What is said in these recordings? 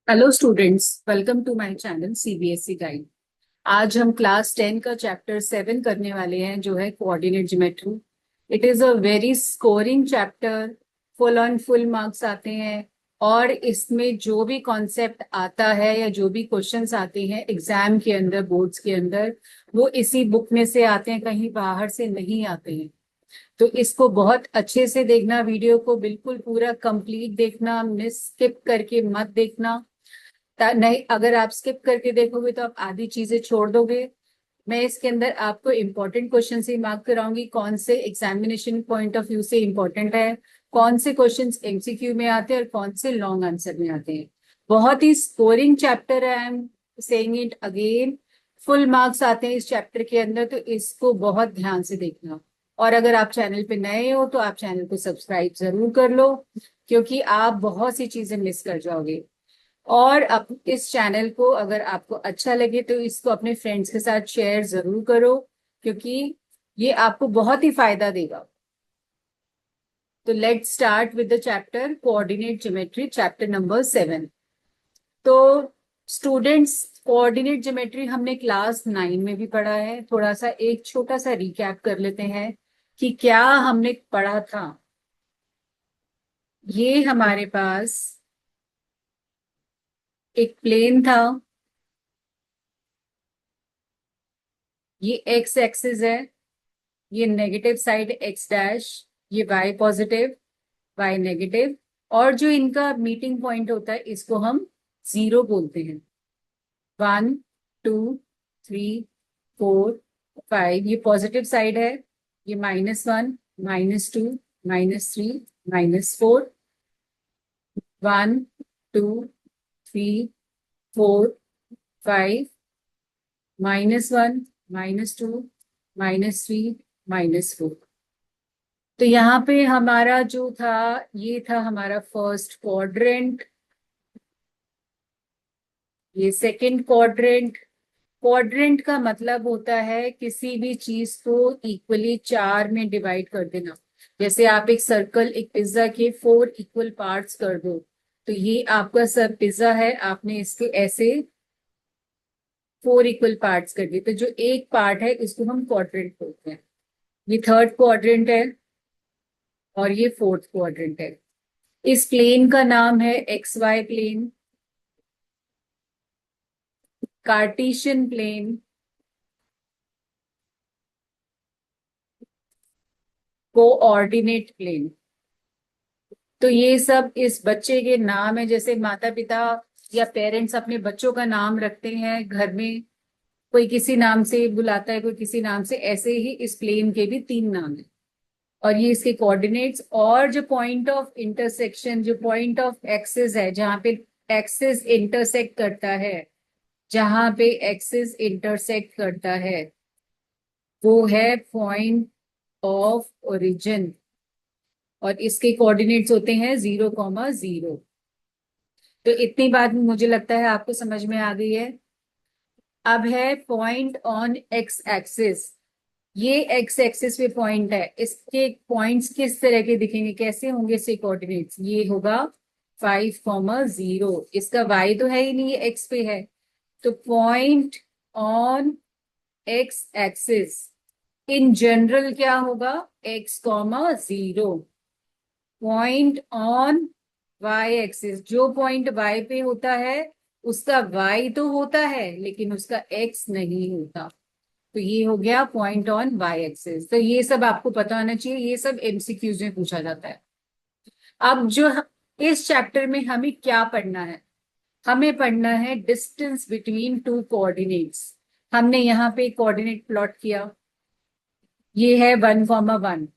Hello students, welcome to my channel CBSE guide. आज हम class 10 का चैप्टर 7 करने वाले हैं, जो है coordinate geometry. It is a very scoring chapter. Full on full marks आते हैं। और इसमें जो भी कॉन्सेप्ट आता है या जो भी क्वेश्चंस आते हैं एग्जाम के अंदर, बोर्ड्स के अंदर, वो इसी बुक में से आते हैं, कहीं बाहर से नहीं आते हैं। तो इसको बहुत अच्छे से देखना, वीडियो को बिल्कुल पूरा कंप्लीट देखना, मिस स्किप करके मत देखना। नहीं, अगर आप स्किप करके देखोगे तो आप आधी चीजें छोड़ दोगे। मैं इसके अंदर आपको इम्पोर्टेंट क्वेश्चन से मार्क कराऊंगी, कौन से एग्जामिनेशन पॉइंट ऑफ व्यू से इम्पोर्टेंट है, कौन से क्वेश्चंस एमसीक्यू में आते हैं और कौन से लॉन्ग आंसर में आते हैं। बहुत ही स्कोरिंग चैप्टर है, I am saying it again. Full marks आते हैं इस चैप्टर के अंदर, तो इसको बहुत ध्यान से देखना। और अगर आप चैनल पे नए हो तो आप चैनल को सब्सक्राइब जरूर कर लो, क्योंकि आप बहुत सी चीजें मिस कर जाओगे। और अब इस चैनल को अगर आपको अच्छा लगे तो इसको अपने फ्रेंड्स के साथ शेयर जरूर करो, क्योंकि ये आपको बहुत ही फायदा देगा। तो let's start with the chapter coordinate geometry, chapter number 7। तो स्टूडेंट्स, कोऑर्डिनेट ज्योमेट्री हमने क्लास 9 में भी पढ़ा है। थोड़ा सा एक छोटा सा रिकैप कर लेते हैं कि क्या हमने पढ़ा था। ये हमारे पास एक प्लेन था। ये एक्स एक्सिस है, ये नेगेटिव साइड एक्स डैश, ये वाई पॉजिटिव, वाई नेगेटिव। और जो इनका मीटिंग पॉइंट होता है इसको हम जीरो बोलते हैं। 1, 2, 3, 4, 5, ये पॉजिटिव साइड है। ये -1, -2, -3, -4। 1, 2, 3, 4, 5, -1, -2, -3, -4। तो यहाँ पे हमारा जो था, ये था हमारा फर्स्ट क्वाड्रेंट, ये सेकंड क्वाड्रेंट। क्वाड्रेंट का मतलब होता है किसी भी चीज को इक्वली चार में डिवाइड कर देना। जैसे आप एक सर्कल, एक पिज्जा के 4 इक्वल पार्ट्स कर दो, तो ये आपका सब पिज्जा है, आपने इसके ऐसे 4 इक्वल पार्ट्स कर दिए, तो जो एक पार्ट है इसको हम क्वाड्रेंट बोलते हैं। ये थर्ड क्वाड्रेंट है और ये फोर्थ क्वाड्रेंट है। इस प्लेन का नाम है X Y plane, Cartesian plane, coordinate plane. तो ये सब इस बच्चे के नाम है, जैसे माता पिता या पेरेंट्स अपने बच्चों का नाम रखते हैं घर में, कोई किसी नाम से बुलाता है, कोई किसी नाम से, ऐसे ही इस प्लेन के भी 3 नाम है। और ये इसके कोऑर्डिनेट्स और जो पॉइंट ऑफ इंटरसेक्शन, जो पॉइंट ऑफ एक्सिस है, जहां पे एक्सिस इंटरसेक्ट करता है, जहां पे एक्सिस इंटरसेक्ट करता है, वो है पॉइंट ऑफ ओरिजिन। और इसके कोऑर्डिनेट्स होते हैं 0,0। तो इतनी बात मुझे लगता है आपको समझ में आ गई है। अब है पॉइंट ऑन एक्स एक्सिस। ये एक्स एक्सिस पे पॉइंट है, इसके पॉइंट्स किस तरह के दिखेंगे, कैसे होंगे इसके कोऑर्डिनेट्स? ये होगा 5,0। इसका वाई तो है ही नहीं, ये एक्स पे है। तो point on X axis in general क्या होगा? x,0। Point on Y axis, जो पॉइंट वाई पे होता है उसका वाई तो होता है लेकिन उसका एक्स नहीं होता। तो ये हो गया पॉइंट ऑन वाई एक्सिस। तो ये सब आपको पता होना चाहिए, ये सब एमसीक्यूज में पूछा जाता है। अब इस चैप्टर में हमें क्या पढ़ना है? हमें पढ़ना है डिस्टेंस बिटवीन टू कोऑर्डिनेट्स। हमने यहाँ पे कोऑर्डिनेट प्लॉट किया, ये है 1,1।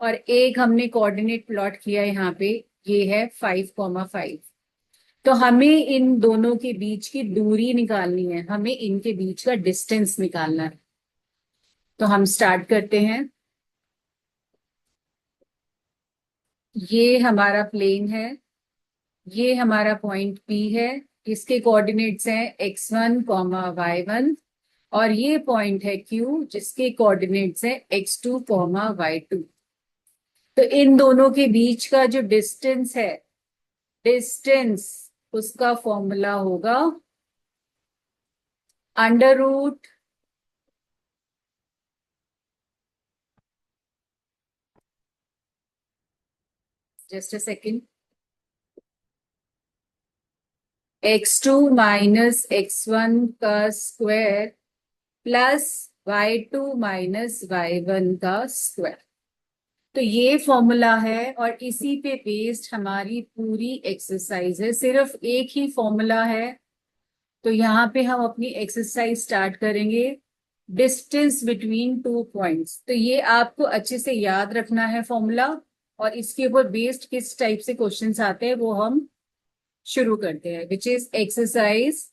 और एक हमने कोऑर्डिनेट प्लॉट किया यहाँ पे, ये है 5,5। तो हमें इन दोनों के बीच की दूरी निकालनी है, हमें इनके बीच का डिस्टेंस निकालना है। तो हम स्टार्ट करते हैं। ये हमारा प्लेन है, ये हमारा पॉइंट P है, इसके कोऑर्डिनेट्स हैं x1, y1। और ये पॉइंट है Q, जिसके कोऑर्डिनेट्स हैं x2, y2। तो इन दोनों के बीच का जो डिस्टेंस है, डिस्टेंस उसका फॉर्मूला होगा under root just a second x2 माइनस x1 का square plus y2 minus y1 का स्क्वायर। तो ये फॉर्मूला है और इसी पे बेस्ड हमारी पूरी एक्सरसाइज है। सिर्फ एक ही फॉर्मूला है। तो यहाँ पे हम अपनी एक्सरसाइज स्टार्ट करेंगे। डिस्टेंस बिटवीन टू पॉइंट्स, तो ये आपको अच्छे से याद रखना है फॉर्मूला, और इसके ऊपर बेस्ड किस टाइप से क्वेश्चंस आते हैं वो हम शुरू करते हैं, which is exercise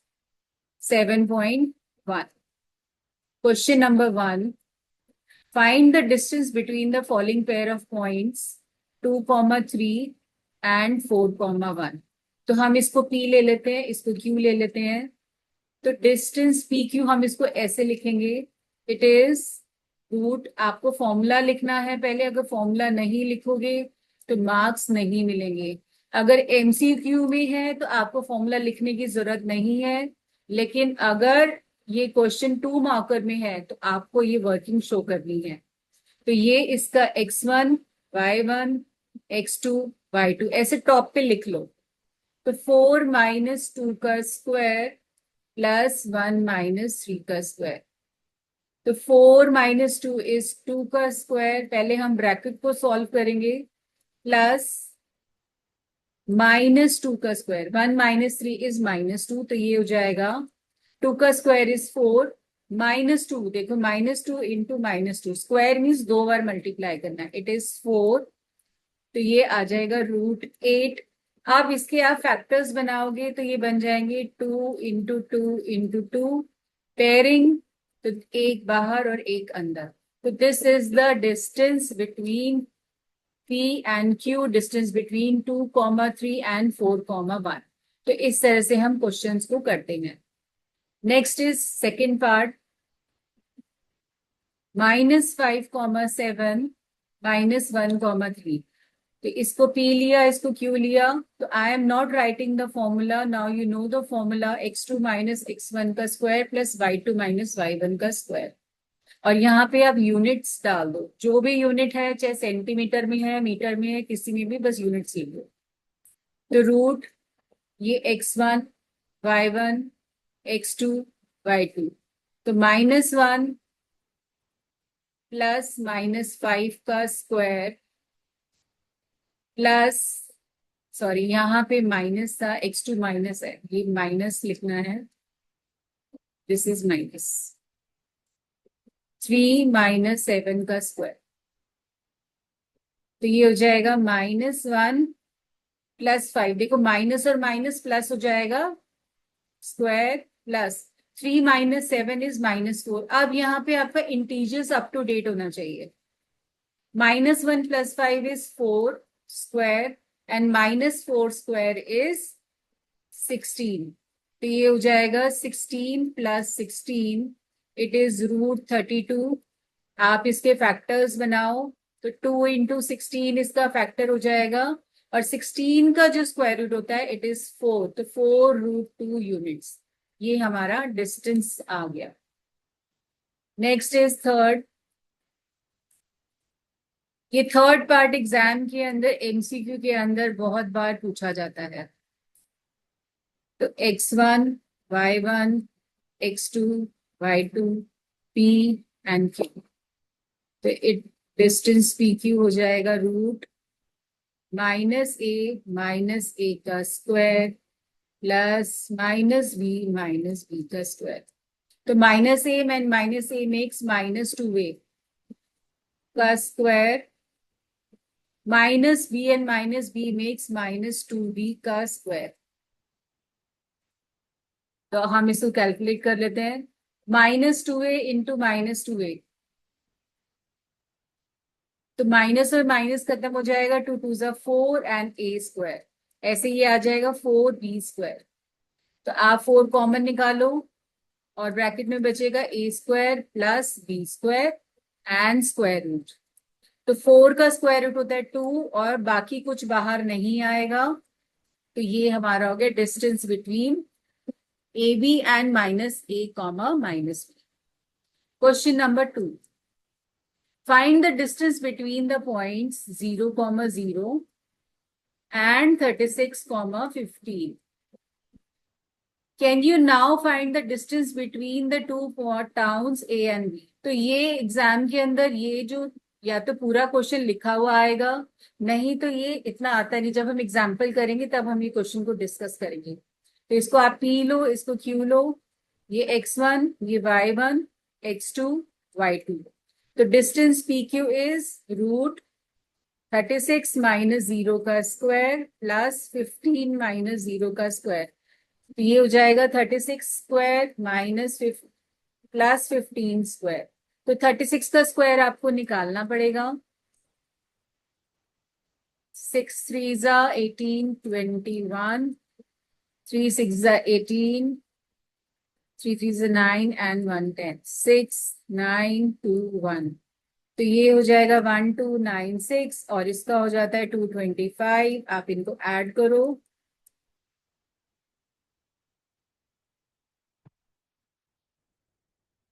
7.1। Question number 1, find the distance between the following pair of points 2, 3 and 4, 1। तो हम इसको P ले लेते हैं, इसको Q ले लेते हैं। तो डिस्टेंस PQ हम इसको ऐसे लिखेंगे, इट इज रूट। आपको फॉर्मूला लिखना है पहले, अगर फॉर्मूला नहीं लिखोगे तो मार्क्स नहीं मिलेंगे। अगर MCQ में है तो आपको फॉर्मूला लिखने की जरूरत नहीं है, लेकिन अगर ये क्वेश्चन 2 मार्कर में है तो आपको ये वर्किंग शो करनी है। तो ये इसका x1 y1 x2 y2 ऐसे टॉप पे लिख लो। तो 4 माइनस 2 का स्क्वायर प्लस 1 माइनस 3 का स्क्वायर। तो 4 माइनस 2 इज 2 का स्क्वायर, पहले हम ब्रैकेट को सॉल्व करेंगे, प्लस -2 का स्क्वायर, 1 माइनस 3 इज -2, तो ये हो जाएगा 2 का स्क्वायर इज 4, -2, देखो -2 इंटू -2, स्क्वायर मीन्स 2 बार मल्टीप्लाई करना, इट इज 4। तो ये आ जाएगा √8। अब इसके आप फैक्टर्स बनाओगे तो ये बन जाएंगे 2 इंटू 2 इंटू 2, पेयरिंग, तो एक बाहर और एक अंदर। तो this is the distance between P and Q, distance between 2, 3 and 4, 1। तो इस तरह से हम क्वेश्चंस को करते हैं। Next is second part, -5, 7 -1, 3। तो इसको P लिया, इसको Q लिया, तो I am not writing the formula, now you know the formula, x2 माइनस x1 का square plus y2 minus y1 का स्क्वायर। और यहाँ पे आप यूनिट्स डाल दो, जो भी यूनिट है, चाहे सेंटीमीटर में है, मीटर में है, किसी में भी बस यूनिट्स लिख दो। तो रूट ये x1 y1 x2 y2, तो -1 प्लस -5 का स्क्वायर प्लस, सॉरी यहाँ पे माइनस था, x2 माइनस है, ये माइनस लिखना है, दिस इज -3 -7 का स्क्वायर। तो ये हो जाएगा -1 प्लस 5, देखो माइनस और माइनस प्लस हो जाएगा, स्क्वायर प्लस 3 -7 इज -4। अब यहाँ पे आपका इंटीजर्स अप टू डेट होना चाहिए। -1 plus 5 is 4 square and -4 square is 16। तो ये हो जाएगा 16 प्लस 16, इट इज √32। आप इसके फैक्टर्स बनाओ, तो 2 इंटू 16 इसका फैक्टर हो जाएगा, और 16 का जो स्क्वायर रूट होता है इट इज 4, तो 4√2 यूनिट्स। ये हमारा डिस्टेंस आ गया। Next is third. ये थर्ड पार्ट एग्जाम के अंदर MCQ के अंदर बहुत बार पूछा जाता है। तो x1 y1 x2 y2 P and Q, तो इट डिस्टेंस PQ हो जाएगा रूट -a का स्क्वायर प्लस -b का स्क्वायर। तो -a and -a makes -2a का square, -b and -b makes -2b का स्क्वायर। तो हम इसको कैलकुलेट कर लेते हैं, -2a इंटू -2a, तो माइनस और माइनस खत्म हो जाएगा, 2 2 ज़ा 4 एंड a स्क्वायर, ऐसे ये आ जाएगा 4b स्क्वायर। तो आप 4 कॉमन निकालो और ब्रैकेट में बचेगा a square plus b square and square root. तो 4 का स्क्वायर रूट होता है 2 और बाकी कुछ बाहर नहीं आएगा, तो ये हमारा हो गया distance between A B and minus A comma minus B. Question number 2, find the distance between the points 0 comma 0 and 36 comma 15. Can you now find the distance between the two towns A and B? तो ये exam के अंदर ये जो या तो पूरा question लिखा हुआ आएगा, नहीं तो ये इतना आता नहीं। जब हम एग्जाम्पल करेंगे तब हम ये क्वेश्चन को डिस्कस करेंगे। तो इसको आप पी लो, इसको क्यू लो, ये x1, ये y1, x2, y2। तो distance P Q is root 36 minus 0 का स्क्वायर प्लस 15 माइनस 0 का स्क्वायर। तो ये हो जाएगा 36 स्क्वायर माइनस प्लस 15 स्क्वायर। तो 36 का स्क्वायर आपको निकालना पड़ेगा। 6 3 जा 18, 21, 3 6 जा 18, 3 3 जा 9 एंड 1 10, 6 9 2 1। तो ये हो जाएगा 1296 और इसका हो जाता है 225। आप इनको ऐड करो।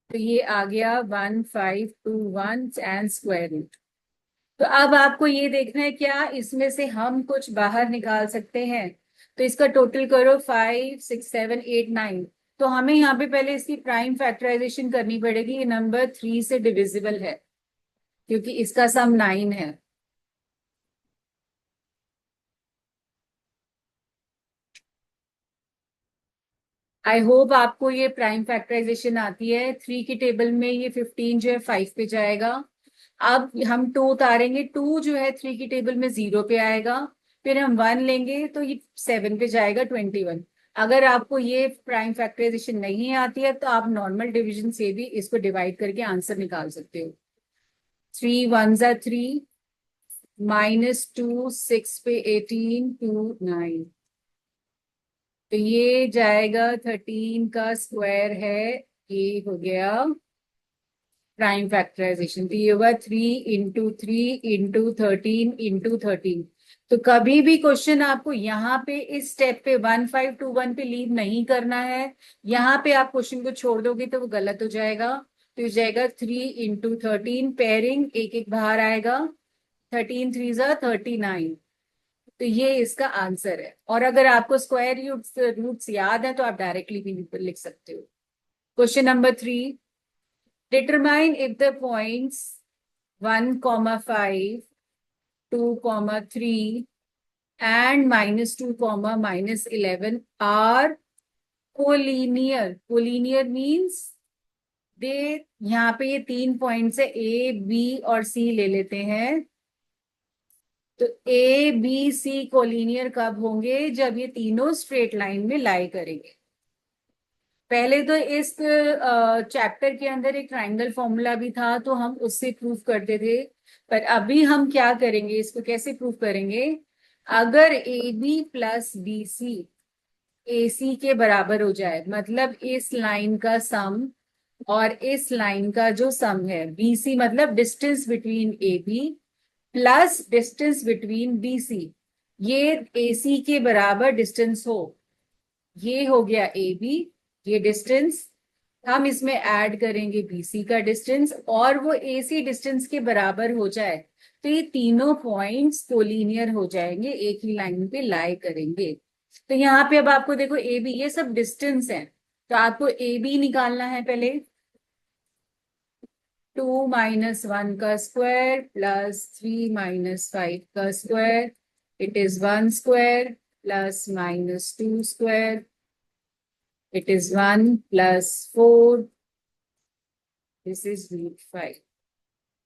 तो ये आ गया 1521 एंड स्क्वायर रूट। तो अब आपको ये देखना है क्या इसमें से हम कुछ बाहर निकाल सकते हैं। तो इसका टोटल करो 5 6 7 8 9। तो हमें यहाँ पे पहले इसकी प्राइम फैक्टराइजेशन करनी पड़ेगी। ये नंबर 3 से डिविजिबल है क्योंकि इसका सम 9 है। आई होप आपको ये प्राइम फैक्टराइजेशन आती है। 3 की टेबल में ये 15 जो है 5 पे जाएगा। अब हम 2 उतारेंगे, 2 जो है 3 की टेबल में 0 पे आएगा। फिर हम 1 लेंगे तो ये 7 पे जाएगा 21। अगर आपको ये प्राइम फैक्टराइजेशन नहीं आती है तो आप नॉर्मल डिवीजन से भी इसको डिवाइड करके आंसर निकाल सकते हो। 3 1 जा 3, -2 6 पे 18 2 9। तो ये जाएगा 13 का स्क्वायर है। ये हो गया प्राइम फैक्टराइजेशन। तो ये होगा 3 × 3 × 13 × 13। तो कभी भी क्वेश्चन आपको यहाँ पे इस स्टेप पे 1521 पे लीव नहीं करना है। यहाँ पे आप क्वेश्चन को छोड़ दोगे तो वो गलत हो जाएगा। तो ये जाएगा 3 × 13 पेयरिंग, एक एक बाहर आएगा। 13 3 जा 39। तो ये इसका आंसर है। और अगर आपको स्क्वायर रूट्स याद है तो आप डायरेक्टली भी लिख सकते हो। Question number 3, determine if the points 1, 5, 2, 3 and -2, -11 are collinear. Collinear means दे यहाँ पे ये 3 पॉइंट्स है, ए बी और सी ले लेते हैं। तो ए बी सी कोलिनियर कब होंगे? जब ये तीनों स्ट्रेट लाइन में लाई करेंगे। पहले तो इस चैप्टर के अंदर एक ट्राइंगल फॉर्मूला भी था तो हम उससे प्रूव करते थे। पर अभी हम क्या करेंगे, इसको कैसे प्रूव करेंगे? अगर A B plus B C A C के बराबर हो जाए, मतलब इस लाइन का सम और इस लाइन का जो सम है, बी सी मतलब distance between A B plus distance between B C, ये ए सी के बराबर डिस्टेंस हो। ये हो गया ए बी, ये डिस्टेंस। हम इसमें ऐड करेंगे बीसी का डिस्टेंस और वो एसी डिस्टेंस के बराबर हो जाए तो ये तीनों पॉइंट्स कोलिनियर हो जाएंगे, एक ही लाइन पे लाई करेंगे। तो यहाँ पे अब आपको देखो ए बी ये सब डिस्टेंस है। तो आपको ए बी निकालना है पहले। 2 - 1 का स्क्वायर प्लस 3 - 5 का square, it is 1 square plus -2 square, it is 1 plus 4. This is √5.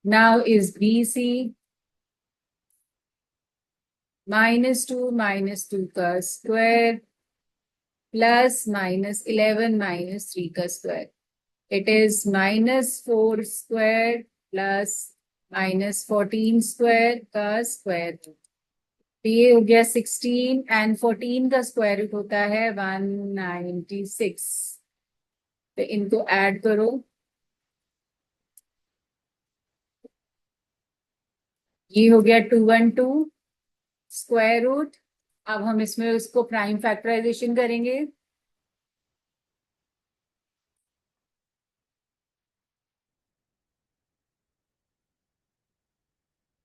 Now is BC -2 -2 का स्क्वायर प्लस -11 -3 का square, it is -4 square plus -14 square का स्क्वायर। तो ये हो गया 16 एंड 14 का स्क्वायर रूट होता है 196। तो इनको ऐड करो। ये हो गया 212 स्क्वायर रूट अब हम इसमें उसको प्राइम फैक्टराइजेशन करेंगे।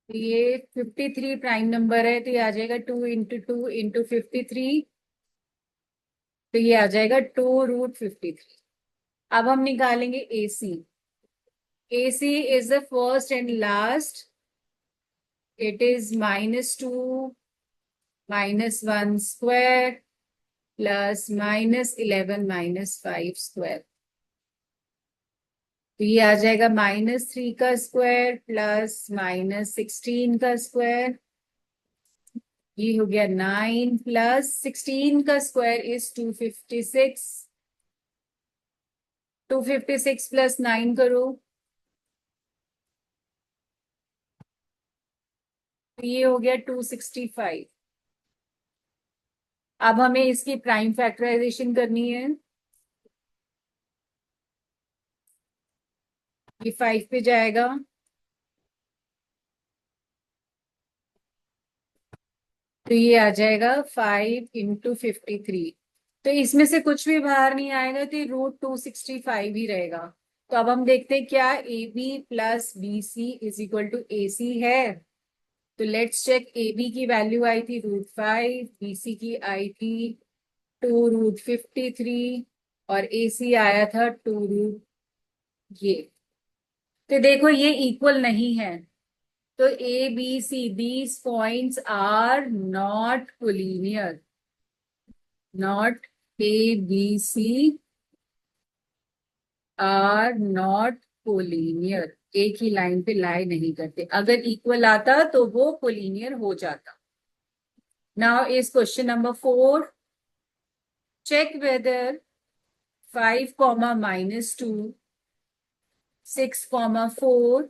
तो ये 53 प्राइम नंबर है, तो ये आ जाएगा 2 × 2 × 53। तो ये आ जाएगा 2√53। अब हम निकालेंगे AC। AC is the first and last. It is -2 -1² plus -11 -5²। तो ये आ जाएगा -3 का स्क्वायर प्लस -16 का स्क्वायर। ये हो गया 9 प्लस 16 का स्क्वायर इज 256। 256 प्लस 9 करो, तो ये हो गया 265। अब हमें इसकी प्राइम फैक्टराइजेशन करनी है। ये 5 पे जाएगा, तो ये आ जाएगा 5 × 53। तो इसमें से कुछ भी बाहर नहीं आएगा, तो ये √265 ही रहेगा। तो अब हम देखते हैं क्या AB plus BC is equal to AC है। तो लेट्स चेक। AB की वैल्यू आई थी √5, BC की आई थी 2√53 और AC आया था 2 ये। तो देखो ये इक्वल नहीं है। तो ABC, these points are not collinear. Not ABC are not collinear. एक ही लाइन पे लाई नहीं करते। अगर इक्वल आता तो वो कोलिनियर हो जाता। Now is question number 4। Check whether 5, -2, 6, 4,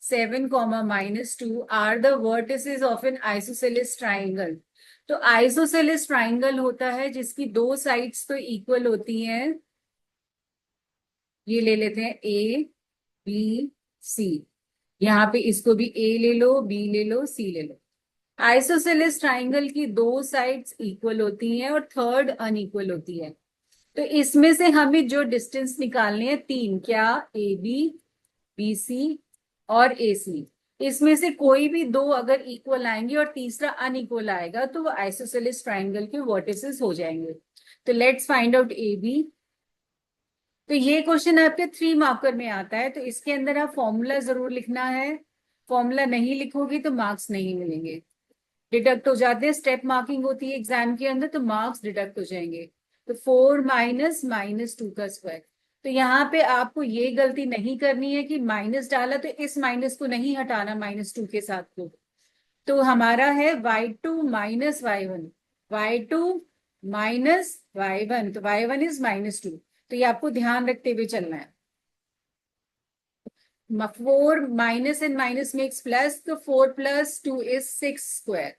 7, -2 are the vertices of an isosceles triangle। तो आइसोसेलेस ट्राइंगल होता है जिसकी दो साइड्स तो इक्वल होती हैं। ये ले लेते हैं ABC। यहाँ पे इसको भी A ले लो, B ले लो, C ले लो। आइसोसेलेस ट्राइंगल की दो साइड्स इक्वल होती हैं और थर्ड अनइक्वल होती है। तो इसमें से हमें जो डिस्टेंस निकालनी है तीन, क्या? AB, BC और AC। इसमें से कोई भी दो अगर इक्वल आएंगे और तीसरा अनइक्वल आएगा तो वो आइसोसेलेस ट्राइंगल के वर्टिसेस हो जाएंगे। तो लेट्स फाइंड आउट AB। तो ये क्वेश्चन आपके 3 मार्कर में आता है, तो इसके अंदर आप फॉर्मूला जरूर लिखना है। फॉर्मूला नहीं लिखोगे तो मार्क्स नहीं मिलेंगे, डिडक्ट हो जाते हैं। स्टेप मार्किंग होती है एग्जाम के अंदर, तो मार्क्स डिडक्ट हो जाएंगे। तो 4 -2 का स्क्वायर। तो यहाँ पे आपको ये गलती नहीं करनी है कि माइनस डाला तो इस माइनस को नहीं हटाना -2 के साथ को। तो हमारा है y2 -y1, y2 -y1, तो y1 इज -2। तो ये आपको ध्यान रखते हुए चलना है। 4 minus and minus makes plus, तो 4 + 2 इज 6²।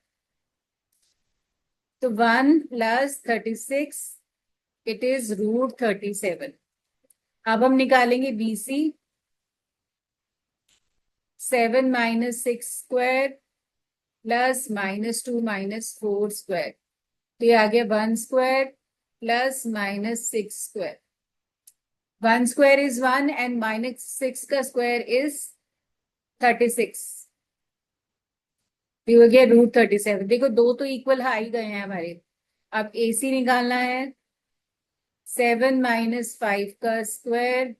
तो 1 + 36, इट इज √37। अब हम निकालेंगे BC। 7 - 6² प्लस -2 -4²। तो ये आ गया 1² प्लस -6²। 1² इज 1 एंड -6 का स्क्वायर इज 36। ये हो गया √37। देखो दो तो इक्वल आ ही गए हैं हमारे। अब AC निकालना है। 7 - 5 का स्क्वायर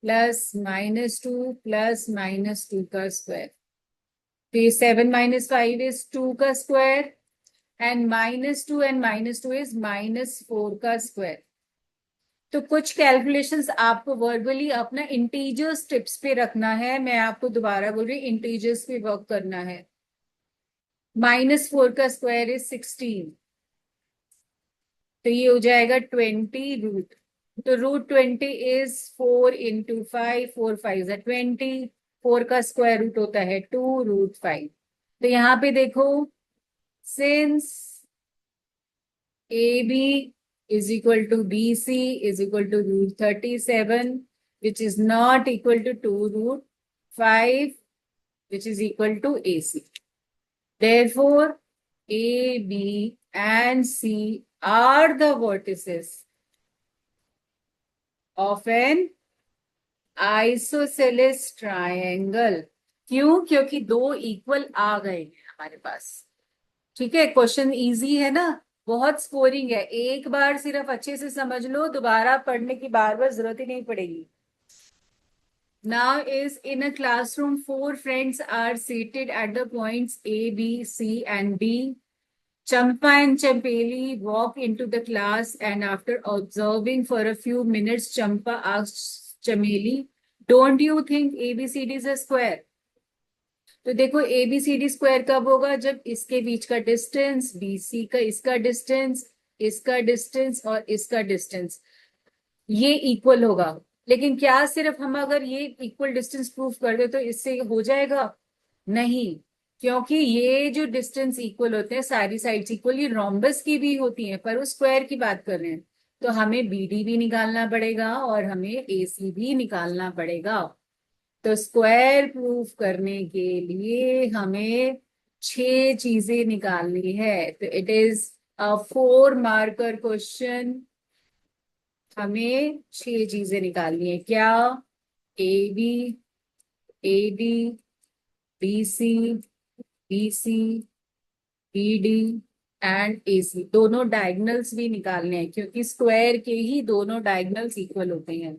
प्लस -2 प्लस -2 का स्क्वायर। तो ये 7 - 5 इज 2 का स्क्वायर एंड -2 एंड -2 इज -4 का स्क्वायर। तो कुछ कैलकुलेशंस आपको वर्बली अपना इंटीजर्स टिप्स पे रखना है। मैं आपको दोबारा बोल रही हूँ, इंटीजर्स पे वर्क करना है। -4 का स्क्वायर इज 16, तो ये हो जाएगा 20 तो √20 इज 4 × 5, 4 5 है 20। 4 का स्क्वायर रूट होता है 2√5। तो यहाँ पे देखो, since AB is equal to BC is equal to √37, which is not equal to 2√5, which is equal to AC. Therefore, A, B, and C are the vertices of an isosceles triangle. क्यों? क्योंकि दो equal आ गए हैं हमारे पास। ठीक है, question easy है ना, बहुत स्कोरिंग है। एक बार सिर्फ अच्छे से समझ लो, दोबारा पढ़ने की बार बार जरूरत ही नहीं पड़ेगी। Now is in a classroom, four friends are seated at the points A, B, C, and D. Champa and Champeli walk into the class, and after observing for a few minutes, Champa asks Chameli, "Don't you think ABCD is a square?" तो देखो, ABCD square कब होगा? जब इसके बीच का distance, BC का इसका distance, इसका डिस्टेंस और इसका डिस्टेंस ये इक्वल होगा। लेकिन क्या सिर्फ हम अगर ये इक्वल डिस्टेंस प्रूव कर दे तो इससे हो जाएगा? नहीं, क्योंकि ये जो डिस्टेंस इक्वल होते हैं, सारी साइड्स इक्वल, ये रोम्बस की भी होती हैं, पर वो स्क्वायर की बात कर रहे हैं। तो हमें BD भी निकालना पड़ेगा और हमें AC भी निकालना पड़ेगा। तो स्क्वायर प्रूफ करने के लिए हमें 6 चीजें निकालनी है। तो it is a 4 marker question. हमें 6 चीजें निकालनी है। क्या? AB, AD, BC, BC, BD and AC। दोनों डायगनल्स भी निकालने हैं, क्योंकि स्क्वायर के ही दोनों डायगनल्स इक्वल होते हैं।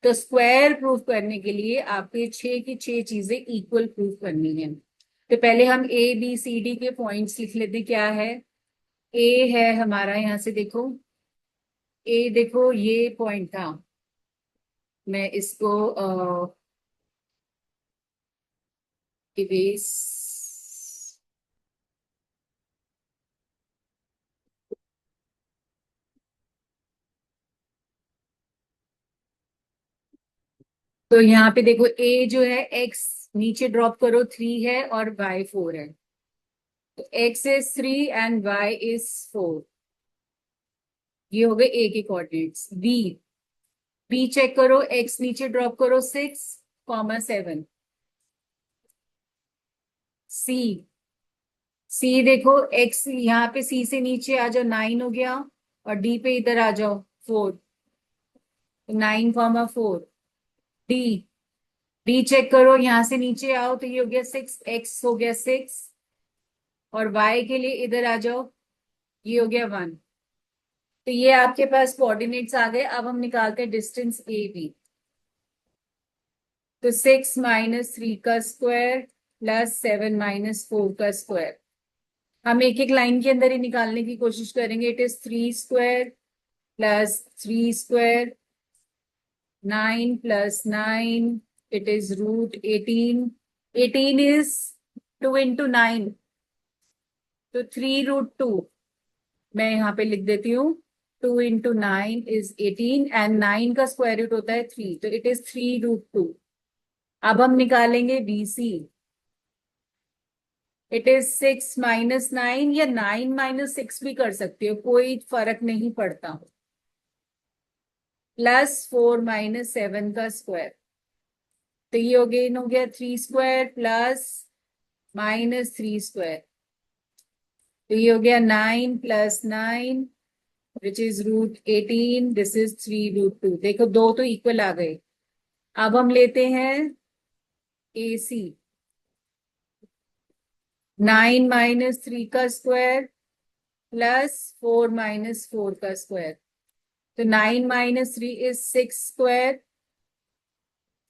तो स्क्वायर प्रूफ करने के लिए आपके 6 की 6 चीजें इक्वल प्रूफ करनी है। तो पहले हम ABCD के पॉइंट्स लिख लेते हैं। क्या है? A है हमारा, यहां से देखो, A देखो ये पॉइंट था। मैं इसको इरेज, तो यहाँ पे देखो, A जो है, X नीचे ड्रॉप करो, 3 है और Y 4 है। तो X is 3 and Y is 4। ये हो गए A के कोऑर्डिनेट्स। बी चेक करो, X नीचे ड्रॉप करो, 6, 7। सी, सी देखो, X यहाँ पे C से नीचे आ जाओ, 9 हो गया, और D पे इधर आ जाओ, 4। 9, 4। डी, डी चेक करो, यहां से नीचे आओ तो ये हो गया 6, X हो गया 6, और Y के लिए इधर आ जाओ, ये हो गया 1। तो ये आपके पास कोऑर्डिनेट्स आ गए। अब हम निकालते हैं डिस्टेंस AB। तो 6 - 3 का स्क्वायर प्लस 7 - 4 का स्क्वायर। हम एक एक लाइन के अंदर ही निकालने की कोशिश करेंगे। It is 3² plus 3², 9 + 9, it is √18। 18 is 2 × 9, तो 3√2। मैं यहाँ पे लिख देती हूँ, 2 × 9 इज 18, एंड 9 का स्क्वायर रूट होता है 3, तो इट इज 3√2। अब हम निकालेंगे BC। इट इज 6 - 9, या 9 - 6 भी कर सकते हो, कोई फर्क नहीं पड़ता, प्लस 4 - 7 का स्क्वायर। तो ये हो गया 3² प्लस -3²। तो ये हो गया 9 + 9, विच इज √18। This is 3√2। देखो, दो तो इक्वल आ गए। अब हम लेते हैं AC। 9 - 3 का स्क्वायर प्लस 4 - 4 का स्क्वायर। तो 9 - 3 इज 6²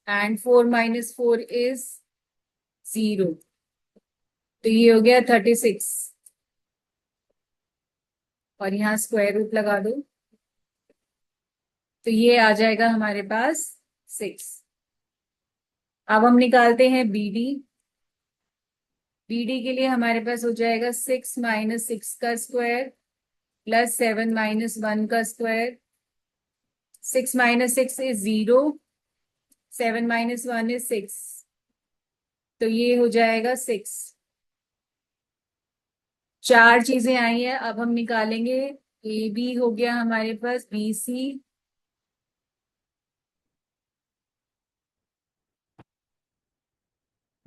एंड 4 - 4 इज 0। तो ये हो गया 36, और यहाँ स्क्वायर रूट लगा दो, तो ये आ जाएगा हमारे पास 6। अब हम निकालते हैं BD। BD के लिए हमारे पास हो जाएगा 6 - 6 का स्क्वायर प्लस 7 - 1 का स्क्वायर। 6 - 6 इज 0, 7 - 1 इज 6, तो ये हो जाएगा 6। 4 चीजें आई हैं। अब हम निकालेंगे AB। हो गया हमारे पास BC,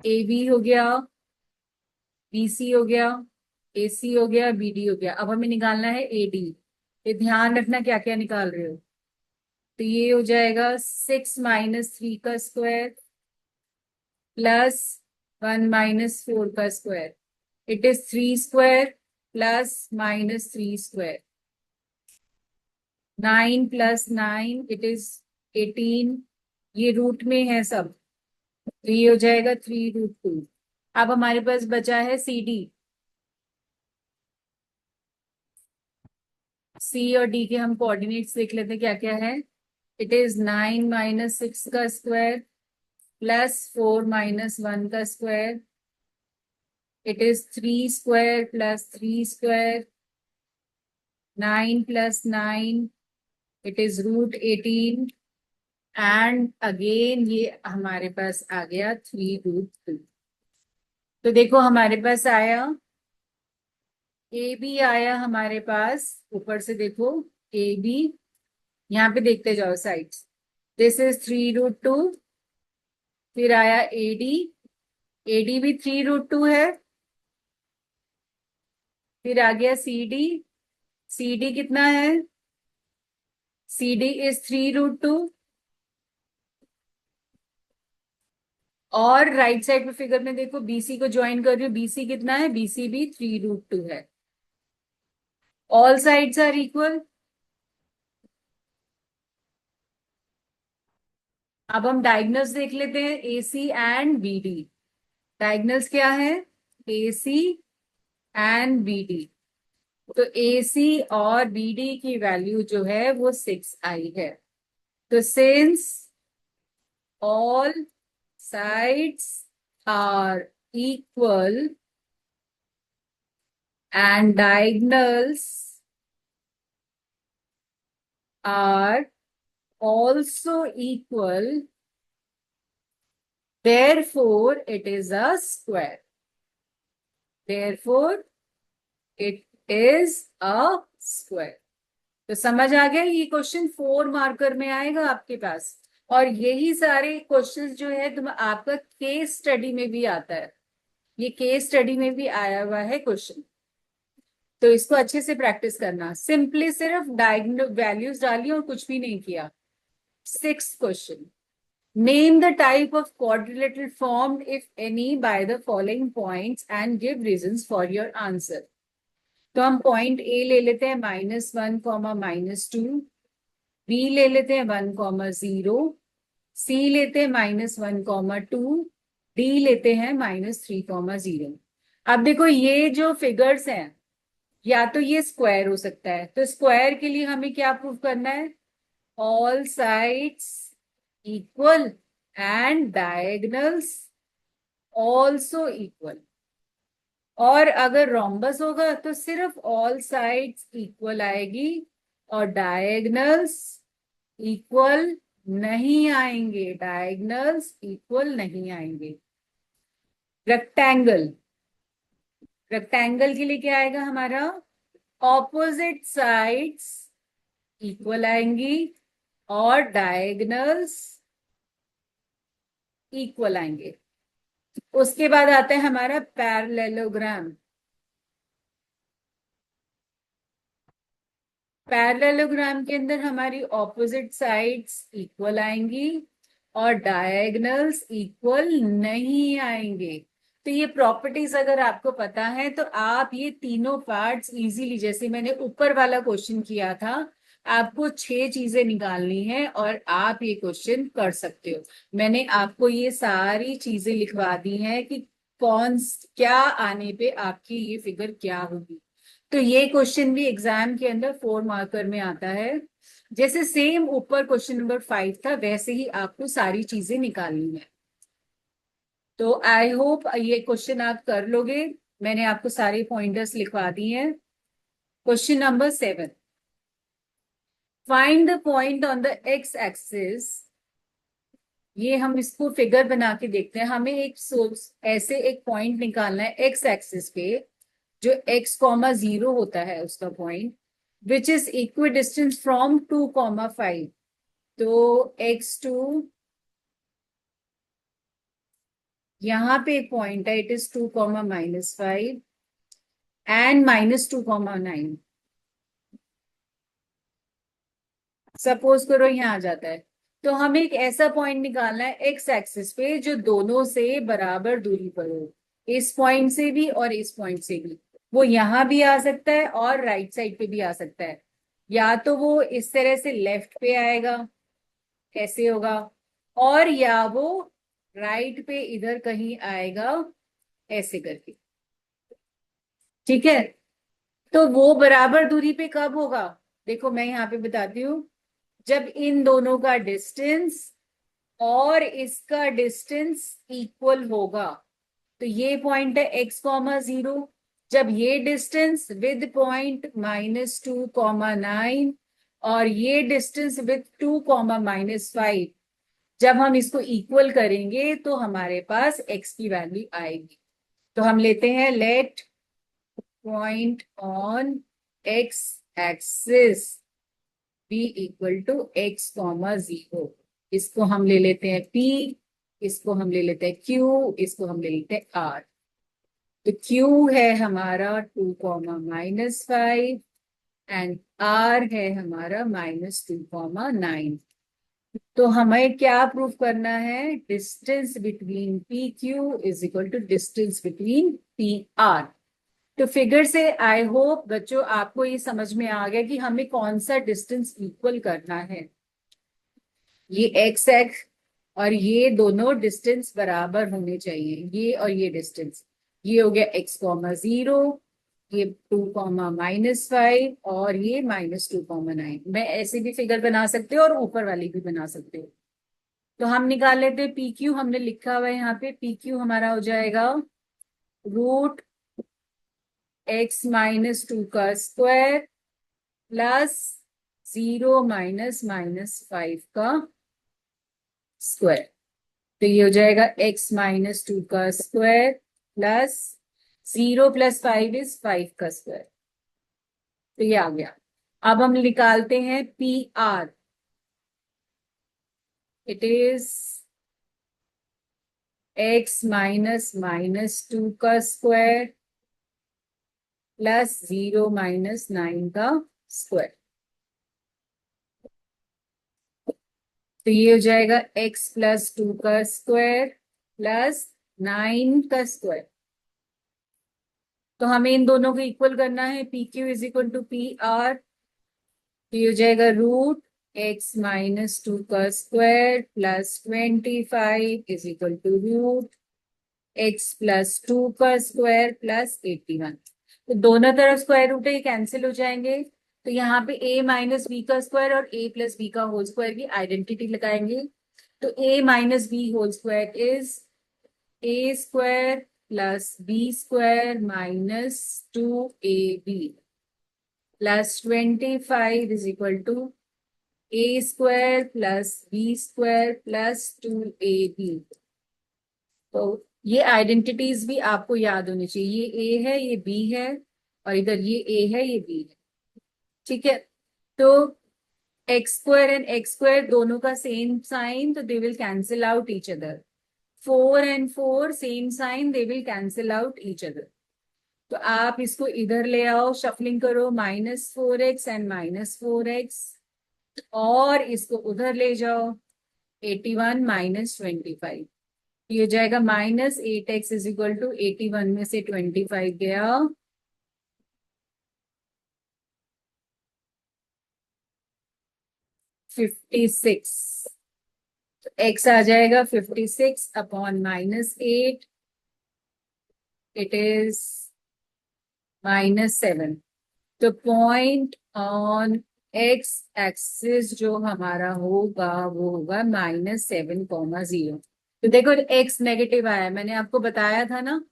AB हो गया, BC हो गया, AC हो गया, BD हो गया। अब हमें निकालना है AD। ये ध्यान रखना क्या क्या निकाल रहे हो। तो ये हो जाएगा 6 - 3 का स्क्वायर प्लस 1 - 4 का square. It is 3 square plus -3 square. 9 + 9 it is 18। ये रूट में है सब, तो ये हो जाएगा 3√2। अब हमारे पास बचा है CD। C और D के हम कोऑर्डिनेट्स देख लेते हैं क्या क्या है। इट इज 9 - 6 का स्क्वायर प्लस 4 - 1 का square. It is 3 square plus 3 square. 9 + 9 it is √18। And again ये हमारे पास आ गया 3√2। तो देखो हमारे पास आया AB, आया हमारे पास ऊपर से देखो AB। यहाँ पे देखते जाओ साइड्स। This is 3√2। फिर आया AD। AD भी 3√2 है। फिर आ गया CD। CD कितना है? CD is 3√2। और राइट साइड पे फिगर में देखो BC को ज्वाइन कर रही हूँ। BC कितना है? BC भी 3√2 है। All sides are equal. अब हम डायगनल्स देख लेते हैं AC एंड BD। डायगनल्स क्या है? AC and BD। तो AC और BD की वैल्यू जो है वो 6 आई है। तो since all sides are equal and diagonals are also equal, therefore it is a square. Therefore it is a square. तो समझ आ गया। ये क्वेश्चन 4 मार्कर में आएगा आपके पास। और यही सारे क्वेश्चंस जो है तुम आपका केस स्टडी में भी आता है। ये केस स्टडी में भी आया हुआ है क्वेश्चन। तो इसको अच्छे से प्रैक्टिस करना। सिंपली सिर्फ डायगोनल वैल्यूज डाली और कुछ भी नहीं किया। 6th question. Name the type of quadrilateral formed if any by the following points and give reasons for your answer. तो हम पॉइंट A ले लेते हैं -1, -2। B ले लेते हैं 1, 0। C लेते हैं -1, 2। D लेते हैं -3, 0। अब देखो ये जो फिगर्स हैं, या तो ये स्क्वायर हो सकता है। तो स्क्वायर के लिए हमें क्या प्रूव करना है? All sides equal and diagonals also equal. और अगर रोम्बस होगा तो सिर्फ ऑल साइड्स इक्वल आएगी और डायगनल्स इक्वल नहीं आएंगे। डायगनल्स इक्वल नहीं आएंगे। रेक्टेंगल। रेक्टेंगल के लिए क्या आएगा हमारा? ऑपोजिट साइड्स इक्वल आएंगी और डायगनल्स इक्वल आएंगे। उसके बाद आता है हमारा पैरेललोग्राम। पैरेललोग्राम के अंदर हमारी ऑपोजिट साइड्स इक्वल आएंगी और डायगनल्स इक्वल नहीं आएंगे। तो ये प्रॉपर्टीज अगर आपको पता है तो आप ये तीनों पार्ट्स इजीली, जैसे मैंने ऊपर वाला क्वेश्चन किया था, आपको 6 चीजें निकालनी है और आप ये क्वेश्चन कर सकते हो। मैंने आपको ये सारी चीजें लिखवा दी हैं कि कौन क्या आने पे आपकी ये फिगर क्या होगी। तो ये क्वेश्चन भी एग्जाम के अंदर 4 मार्कर में आता है। जैसे सेम ऊपर क्वेश्चन नंबर 5 था वैसे ही आपको सारी चीजें निकालनी है। तो आई होप ये क्वेश्चन आप कर लोगे। मैंने आपको सारे पॉइंटर्स लिखवा दिए हैं। Question number 7। Find the point on the x axis. ये हम इसको फिगर बना के देखते हैं। हमें एक सोर्स ऐसे एक पॉइंट निकालना है एक्स एक्सिस पे, जो x, 0 होता है उसका point, which is equi distance from 2, 5। तो x2 यहाँ पे एक पॉइंट है, इट इज 2, -5। एंड -2,9। सपोज करो यहाँ आ जाता है, तो हमें एक ऐसा पॉइंट निकालना है एक्स एक्सिस पे जो दोनों से बराबर दूरी पर हो, इस पॉइंट से भी और इस पॉइंट से भी। वो यहाँ भी आ सकता है और राइट साइड पे भी आ सकता है। या तो वो इस तरह से लेफ्ट पे आएगा, कैसे होगा, और या वो राइट पे इधर कहीं आएगा, ऐसे करके। ठीक है, तो वो बराबर दूरी पे कब होगा? देखो मैं यहाँ पे बताती हूँ, जब इन दोनों का डिस्टेंस और इसका डिस्टेंस इक्वल होगा। तो ये पॉइंट है x,0। जब ये डिस्टेंस विद पॉइंट -2,9 और ये डिस्टेंस विद 2,-5, जब हम इसको इक्वल करेंगे तो हमारे पास x की वैल्यू आएगी। तो हम लेते हैं let point on x axis be equal to x,0। इसको हम ले लेते हैं p, इसको हम ले लेते हैं q, इसको हम ले लेते हैं r। तो q है हमारा 2,-5 एंड r है हमारा -2,9। तो हमें क्या प्रूव करना है? Distance between P Q is equal to distance between P R. तो फिगर से आई होप बच्चों आपको ये समझ में आ गया कि हमें कौन सा डिस्टेंस इक्वल करना है। ये एक्स एक्स और ये दोनों डिस्टेंस बराबर होने चाहिए, ये और ये डिस्टेंस। ये हो गया x,0, ये 2,-5 और ये -2,9। मैं ऐसे भी फिगर बना सकते हो और ऊपर वाली भी बना सकते हो। तो हम निकाल लेते हैं पी क्यू। हमने लिखा हुआ है यहाँ पे पी क्यू हमारा हो जाएगा √x-2 का स्क्वायर प्लस 0 - -5 का स्क्वायर। तो ये हो जाएगा x-2 का स्क्वायर प्लस 0 + 5 इज 5 का स्क्वायर। तो ये आ गया। अब हम निकालते हैं P R. It is x-2 का स्क्वायर प्लस 0 - 9 का स्क्वायर। तो ये हो जाएगा x+2 का स्क्वायर प्लस 9 का स्क्वायर। तो हमें इन दोनों को इक्वल करना है, P Q is equal to P R. तो ये हो जाएगा √x-2 का square plus 25 is equal to √x+2 का स्क्वायर प्लस 81। तो दोनों तरफ स्क्वायर रूट है, ये कैंसिल हो जाएंगे। तो यहाँ पे a-b का स्क्वायर और a+b का होल स्क्वायर की आइडेंटिटी लगाएंगे। तो a-b whole square is a² plus b² -2ab plus 25 is equal to a² plus b² plus 2ab। तो ये आइडेंटिटीज भी आपको याद होनी चाहिए। ये a है, ये b है, और इधर ये a है, ये b है। ठीक है, तो x² एंड x² दोनों का सेम साइन, तो they will cancel out each other. 4 and 4 same sign, they will cancel out each other. तो आप इसको इधर ले आओ, शफलिंग करो, -4x एंड -4x, और इसको उधर ले जाओ, 81 -25। ये हो जाएगा -8x इज इक्वल टू 81 में से 25 गया, 56। तो x आ जाएगा 56 अपॉन -8, इट इज -7। तो पॉइंट ऑन एक्स एक्सिस जो हमारा होगा वो होगा -7,0। तो देखो x नेगेटिव आया है, मैंने आपको बताया था ना,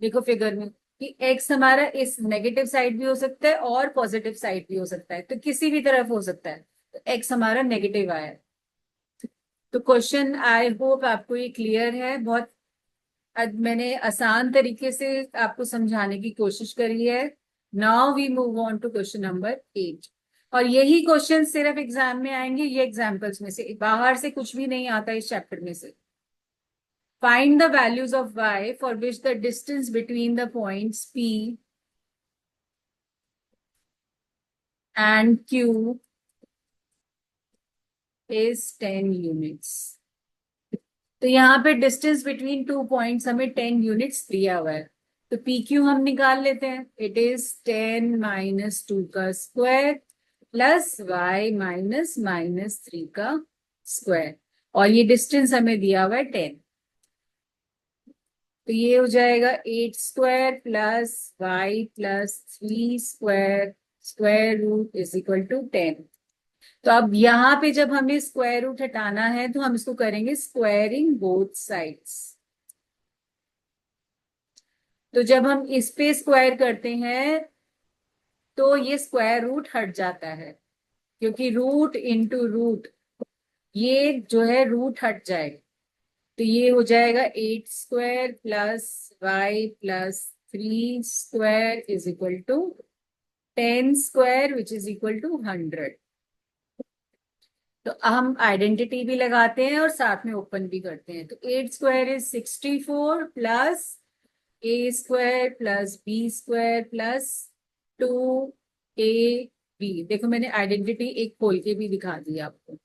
देखो फिगर में, कि x हमारा इस नेगेटिव साइड भी हो सकता है और पॉजिटिव साइड भी हो सकता है, तो किसी भी तरफ हो सकता है। तो x हमारा नेगेटिव आया है। तो क्वेश्चन आई होप आपको ये क्लियर है। बहुत मैंने आसान तरीके से आपको समझाने की कोशिश करी है। Now we move on to question number 8। और यही क्वेश्चन सिर्फ एग्जाम में आएंगे, ये एग्जाम्पल्स में से, बाहर से कुछ भी नहीं आता इस चैप्टर में से। Find the values of y for which the distance between the points p and Q is 10 units. तो यहाँ पे डिस्टेंस बिटवीन 2 पॉइंट्स हमें 10 यूनिट्स दिया हुआ है, तो पी क्यू हम निकाल लेते हैं. इट इज 10 माइनस 2 का square plus y minus minus 3 का स्क्वायर, और ये डिस्टेंस हमें दिया हुआ है 10. तो ये हो जाएगा 8 square plus y plus 3 square square root is equal to 10. तो अब यहाँ पे जब हमें स्क्वायर रूट हटाना है तो हम इसको करेंगे स्क्वायरिंग बोथ साइड्स. तो जब हम इस पे स्क्वायर करते हैं तो ये स्क्वायर रूट हट जाता है, क्योंकि रूट इंटू रूट ये जो है रूट हट जाएगा. तो ये हो जाएगा 8 square plus y plus 3 square is equal to 10 square which is equal to 100. तो हम आइडेंटिटी भी लगाते हैं और साथ में ओपन भी करते हैं. तो 8 square is 64 plus A square plus B square plus 2ab. देखो मैंने आइडेंटिटी एक खोल के भी दिखा दी आपको.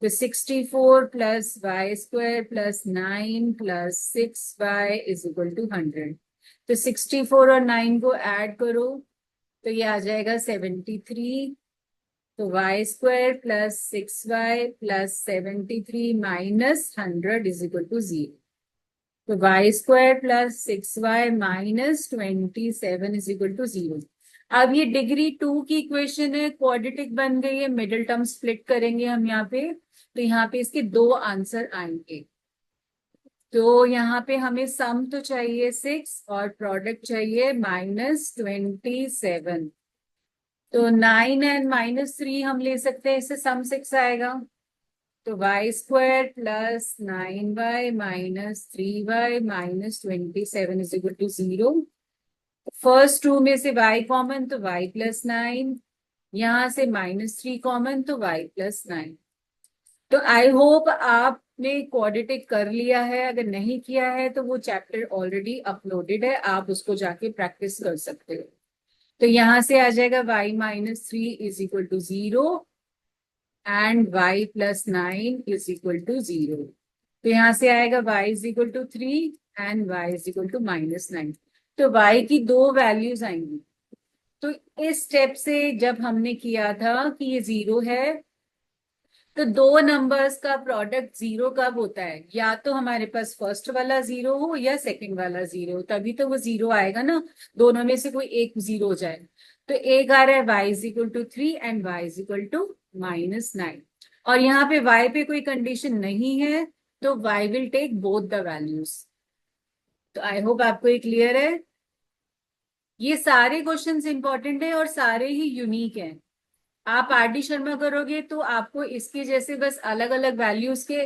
तो 64 plus y square plus 9 plus 6y is equal to 100. तो 64 और 9 को ऐड करो तो ये आ जाएगा 73. तो y square plus 6y plus 73 minus 100 is equal to 0. तो y square plus 6y minus 27 is equal to 0. अब ये डिग्री 2 की इक्वेशन है, क्वाड्रेटिक बन गई है. मिडिल टर्म स्प्लिट करेंगे हम यहाँ पे, तो यहाँ पे इसके 2 आंसर आएंगे. तो यहाँ पे हमें सम तो चाहिए 6 और प्रोडक्ट चाहिए माइनस 27. तो 9 एंड माइनस 3 हम ले सकते हैं, इससे सम 6 आएगा. तो y square plus 9y minus 3y minus 27 is equal to 0. First two में से y कॉमन तो y प्लस 9, यहां से माइनस 3 कॉमन तो y प्लस 9. तो आई होप आपने क्वाड्रेटिक कर लिया है. अगर नहीं किया है तो वो चैप्टर ऑलरेडी अपलोडेड है, आप उसको जाके प्रैक्टिस कर सकते हो. तो यहां से आ जाएगा y minus 3 is equal to 0 and y plus 9 is equal to 0. तो यहां से आएगा y is equal to 3 and y is equal to minus 9. तो y की 2 वैल्यूज आएंगी. तो इस स्टेप से जब हमने किया था कि ये 0 है, तो 2 नंबर्स का प्रोडक्ट 0 कब होता है? या तो हमारे पास फर्स्ट वाला 0 हो या सेकंड वाला 0 हो, तभी तो वो 0 आएगा ना. दोनों में से कोई एक 0 हो जाए. तो एक आ रहा है y is equal to 3 and y is equal to minus 9, और यहाँ पे y पे कोई कंडीशन नहीं है, तो y will take both the values. तो आई होप आपको ये क्लियर है. ये सारे क्वेश्चंस इंपॉर्टेंट है और सारे ही यूनिक हैं. आप आर डी शर्मा करोगे तो आपको इसके जैसे बस अलग अलग वैल्यूज के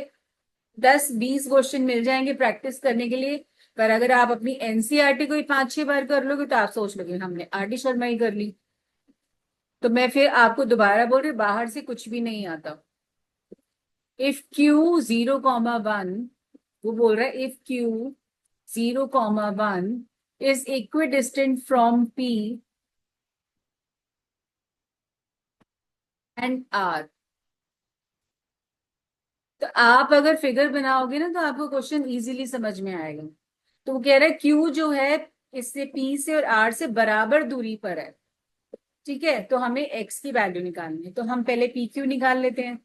10-20 क्वेश्चन मिल जाएंगे प्रैक्टिस करने के लिए. पर अगर आप अपनी एनसीईआरटी को ही 5-6 बार कर लोगे तो आप सोच लोगे हमने आर डी शर्मा ही कर ली. तो मैं फिर आपको दोबारा बोल रही, बाहर से कुछ भी नहीं आता. इफ क्यू 0,1, वो बोल रहा है if Q 0,1 is equidistant from P and R. तो आप अगर फिगर बनाओगे ना तो आपको क्वेश्चन इजीली समझ में आएगा. तो वो कह रहा है Q जो है इससे P से और R से बराबर दूरी पर है. ठीक है, तो हमें X की वैल्यू निकालनी है. तो हम पहले PQ निकाल लेते हैं.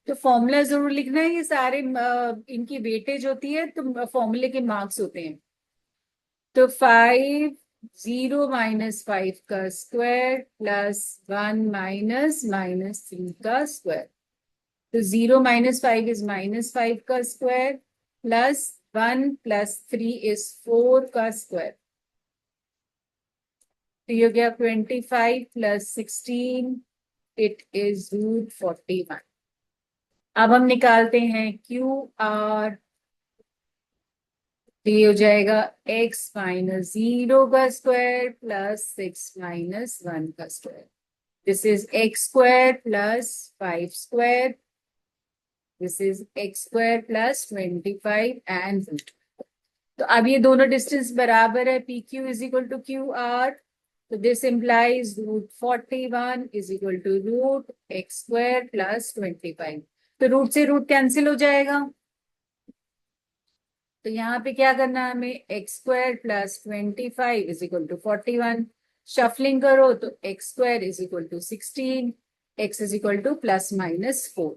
तो फॉर्मूला जरूर लिखना है. ये सारे इनकी वेटेज होती है तो फॉर्मूले के मार्क्स होते हैं. तो 5 0 माइनस 5 का स्क्वायर प्लस 1 माइनस माइनस 3 का स्क्वायर. तो 0 माइनस 5 इज माइनस 5 का स्क्वायर प्लस 1 प्लस 3 इज 4 का स्क्वायर. तो ये हो गया 25 प्लस 16, इट इज रूट 41. अब हम निकालते हैं क्यू आर. तो ये हो जाएगा x माइनस 0 का स्क्वायर प्लस 6 माइनस 1 का square. This is x square plus 5 square. This is x square plus 25 and root. तो अब ये दोनों डिस्टेंस बराबर है. P Q is equal to Q R. तो this implies √41 is equal to √x² plus 25। तो root से रूट कैंसिल हो जाएगा, तो यहाँ पे क्या करना है हमें, x² plus 25 is equal to 41। Shuffling करो तो x² is equal to 16, x is equal to ±4।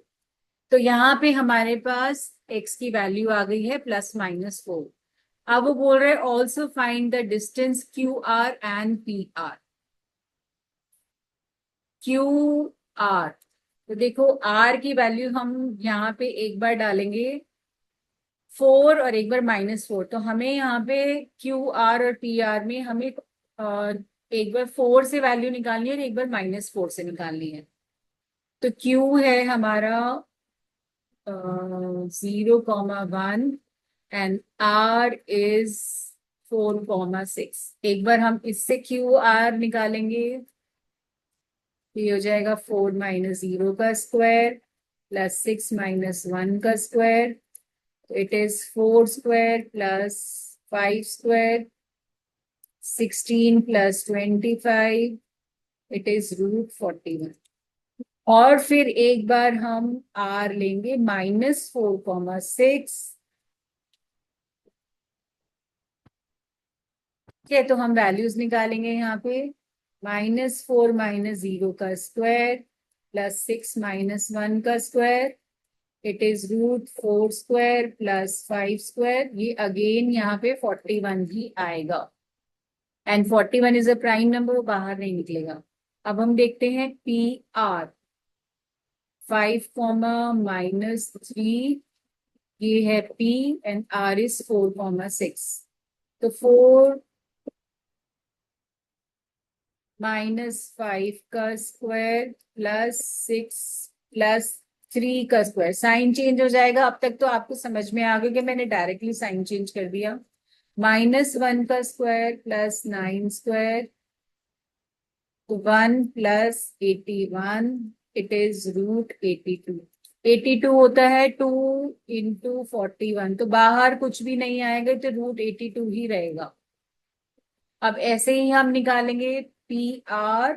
तो यहाँ पे हमारे पास x की वैल्यू आ गई है ±4। अब वो बोल रहे also find the distance QR and PR। QR, तो देखो R की वैल्यू हम यहाँ पे एक बार डालेंगे 4 और एक बार -4, तो हमें यहाँ पे QR और PR में हमें एक बार 4 से वैल्यू निकालनी है और एक बार -4 से निकालनी है। तो Q है हमारा 0,1 एंड R इज 4,6। एक बार हम इससे QR निकालेंगे, ये हो जाएगा 4 - 0 का स्क्वायर प्लस 6 - 1 का square, it is 4² plus 5², 16 plus 25, it is √41। और फिर एक बार हम R लेंगे -4,6। ठीक है, तो हम वैल्यूज निकालेंगे यहाँ पे, -4 - 0 का स्क्वायर प्लस 6 - 1 का स्क्वायर, इट इज √4² प्लस 5²। ये अगेन यहाँ पे 41 ही आएगा, and 41 is a prime number, वो बाहर नहीं निकलेगा। अब हम देखते हैं PR 5, -3, ये है P एंड R इज 4,6। तो 4 -5 का स्क्वायर प्लस 6 प्लस 3 का स्क्वायर, साइन चेंज हो जाएगा। अब तक तो आपको समझ में आ गया कि मैंने डायरेक्टली साइन चेंज कर दिया। -1 का स्क्वायर प्लस 9², तो 1 प्लस 81, इट इज √82। 82 होता है 2 × 41, तो बाहर कुछ भी नहीं आएगा, तो √82 ही रहेगा। अब ऐसे ही हम निकालेंगे PR,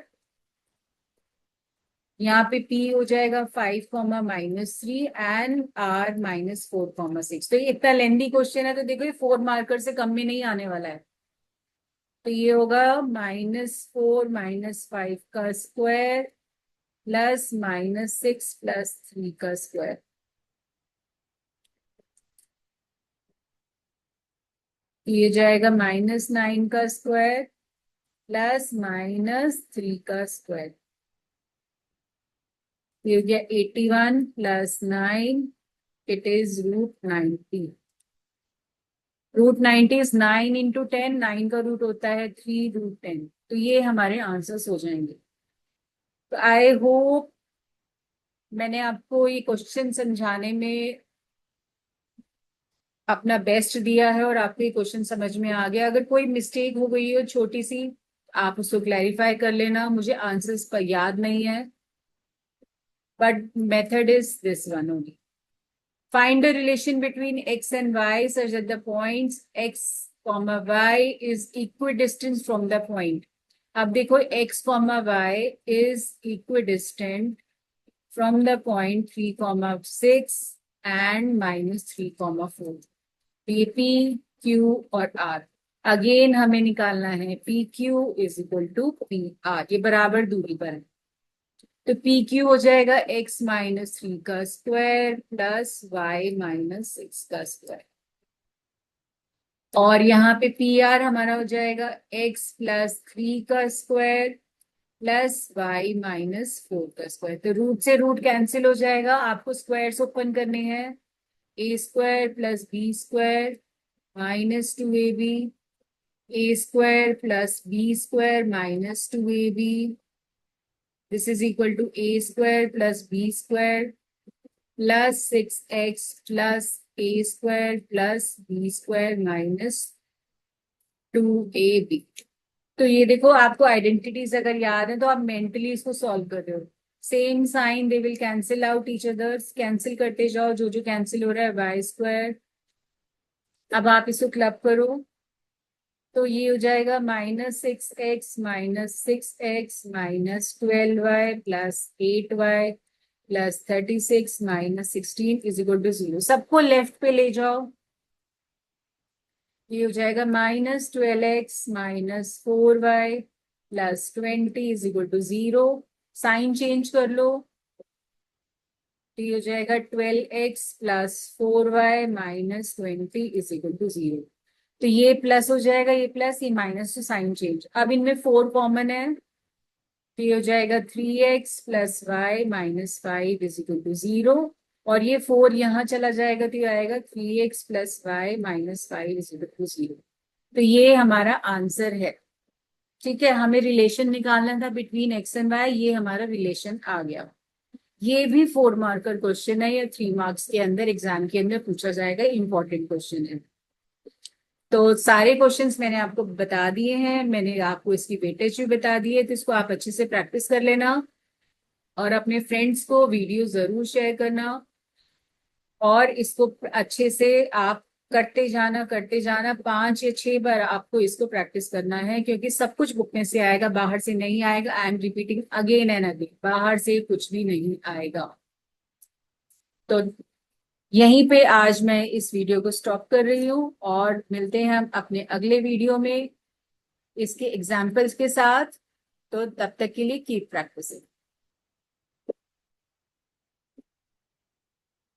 यहाँ पे P हो जाएगा 5, -3 एंड R -4,6। तो ये इतना लेंदी क्वेश्चन है, तो देखो ये 4 मार्कर से कम में नहीं आने वाला है। तो ये होगा -4 - 5 का स्क्वायर प्लस -6 प्लस 3 का स्क्वायर, ये जाएगा -9 का स्क्वायर प्लस -3 का स्क्वायर, ये हो गया 81 प्लस 9, इट इज √90। √90 इज 9 × 10, 9 का रूट होता है 3√10। तो ये हमारे आंसर्स हो जाएंगे। तो आई होप मैंने आपको ये क्वेश्चन समझाने में अपना बेस्ट दिया है और आपको ये क्वेश्चन समझ में आ गया। अगर कोई मिस्टेक हो गई हो छोटी सी, आप उसको क्लैरिफाई कर लेना। मुझे आंसर्स पर याद नहीं है, but method is this one only. Find the relation between x and y such that the points x, y is equidistant from the point। अब देखो x, y is equidistant from the point 3,6 and -3,4। ये P, Q और R। Again हमें निकालना है PQ is equal to PR, ये बराबर दूरी पर है। तो PQ हो जाएगा x -3 का स्क्वायर प्लस y -6 का स्क्वायर, और यहाँ पे PR हमारा हो जाएगा x +3 का स्क्वायर प्लस y -4 का स्क्वायर। तो रूट से रूट कैंसिल हो जाएगा, आपको स्क्वायर्स ओपन करने हैं। a² + b² -2ab, a² + b² -2ab, this is equal to a² + b² plus 6x plus a² plus b² -2ab। तो ये देखो, आपको आइडेंटिटीज अगर याद है तो आप मेंटली इसको सॉल्व कर रहे हो। Same sign, they will cancel out each others, cancel करते जाओ, जो जो कैंसिल हो रहा है y²। अब आप इसको क्लब करो, तो ये हो जाएगा -6x -6x -12y +8y +36 -16 is equal to 0। सबको लेफ्ट पे ले जाओ। ये हो जाएगा -12x -4y +20 is equal to 0। Sign change कर लो। तो ये हो जाएगा 12x +4y -20 is equal to 0। तो ये प्लस हो जाएगा, ये प्लस, ये माइनस, तो साइन चेंज। अब इनमें 4 कॉमन है, तो ये हो जाएगा 3x +y -5 is equal to 0। और ये 4 यहाँ चला जाएगा, तो ये आएगा 3x +y -5 is equal to 0। तो ये हमारा आंसर है। ठीक है, हमें रिलेशन निकालना था बिटवीन x एंड y, ये हमारा रिलेशन आ गया। ये भी 4 मार्कर क्वेश्चन है, या 3 मार्क्स के अंदर एग्जाम के अंदर पूछा जाएगा, इंपॉर्टेंट क्वेश्चन है। तो सारे क्वेश्चंस मैंने आपको बता दिए हैं, मैंने आपको इसकी वेटेज भी बता दी है, तो इसको आप अच्छे से प्रैक्टिस कर लेना और अपने फ्रेंड्स को वीडियो जरूर शेयर करना। और इसको अच्छे से आप करते जाना 5 या 6 बार आपको इसको प्रैक्टिस करना है, क्योंकि सब कुछ बुक में से आएगा, बाहर से नहीं आएगा। I am repeating again and again, बाहर से कुछ भी नहीं आएगा। तो यहीं पे आज मैं इस वीडियो को स्टॉप कर रही हूँ, और मिलते हैं हम अपने अगले वीडियो में इसके एग्जाम्पल्स के साथ। तो तब तक के लिए कीप प्रैक्टिसिंग।